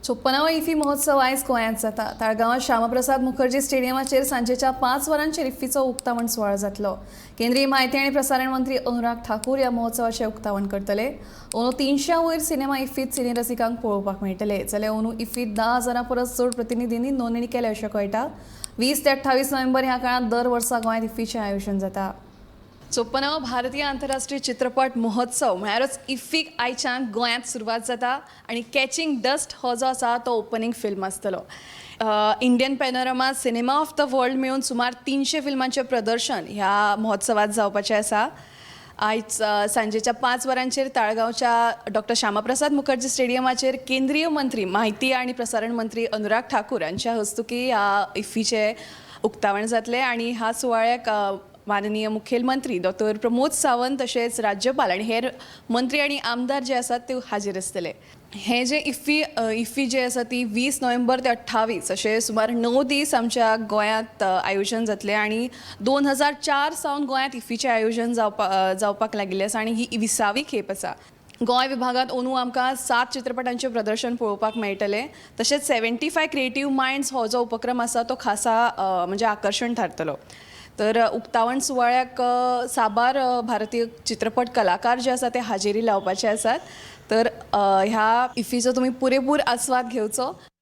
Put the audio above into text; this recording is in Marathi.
56वा इफ्फी महोत्सव आयज गोंयांत जाता। ताळगांवां श्यामप्रसाद मुखर्जी स्टेडियमाचेर सांजेच्या 5 वरांचेर इफ्फीचो उक्तावण सुवाळो जातलो। केंद्रीय म्हायती आनी प्रसारण मंत्री अनुराग ठाकूर ह्या महोत्सवाचें उक्तावण करतले। अंदू 300 वयर सिनेमा इफ्फीत सिने रसिकांक पळोवपाक मेळटले, जाल्यार अंदू इफ्फीत 10,000 परस चड प्रतिनिधींनी नोंदणी केल्या अशें कळटा। 20 ते 28 नोव्हेंबर ह्या काळात दर वर्सा गोंयांत इफ्फीचें आयोजन जाता। 56वा भारतीय आंतरराष्ट्रीय चित्रपट महोत्सव म्हळ्यारच इफ्फीक आयच्यान गोंयांत सुरवात जाता आनी कॅचिंग डस्ट हो जो आसा तो ओपनिंग फिल्म आसतलो। Indian panorama cinema of the world मेळून सुमार 300 फिल्मांचें प्रदर्शन ह्या महोत्सवात जावपाचें आसा। आयज सांजेच्या 5 वरांचेर ताळगांवच्या डॉक्टर श्यामाप्रसाद मुखर्जी स्टेडियमाचेर केंद्रीय मंत्री म्हायती आनी प्रसारण मंत्री अनुराग ठाकूर हांच्या हस्तुकी ह्या इफ्फीचें उक्तावण जातलें आनी ह्या सुवाळ्याक माननीय मुखेलमंत्री डॉक्टर प्रमोद सावंत तशेंच राज्यपाल आनी हेर मंत्री आनी आमदार जे आसात ते हाजीर आसतले। हे जे इफ्फी जे आसा ती 20 नोव्हेंबर ते 28 अशे सुमार 9 दीस आमच्या गोंयांत आयोजन जातलें आनी 2004 सावन गोंयांत इफ्फीचें आयोजन जावपाक लागिल्लें आसा आनी ही 20वी खेप आसा। गोंय विभागांत अंदू आमकां 7 चित्रपटांचें प्रदर्शन पळोवपाक मेळटलें। तशेंच 75 क्रिएटीव मायंड्स हो जो उपक्रम आसा तो खासा म्हणजे आकर्शण थारतलो। तर उक्तावण सुवाळ्याक साबार भारतीय चित्रपट कलाकार जे आसा ते हाजेरी लावपाचे आसात। तर ह्या इफ्फीचो तुमी पुरेपूर आस्वाद घेवचो।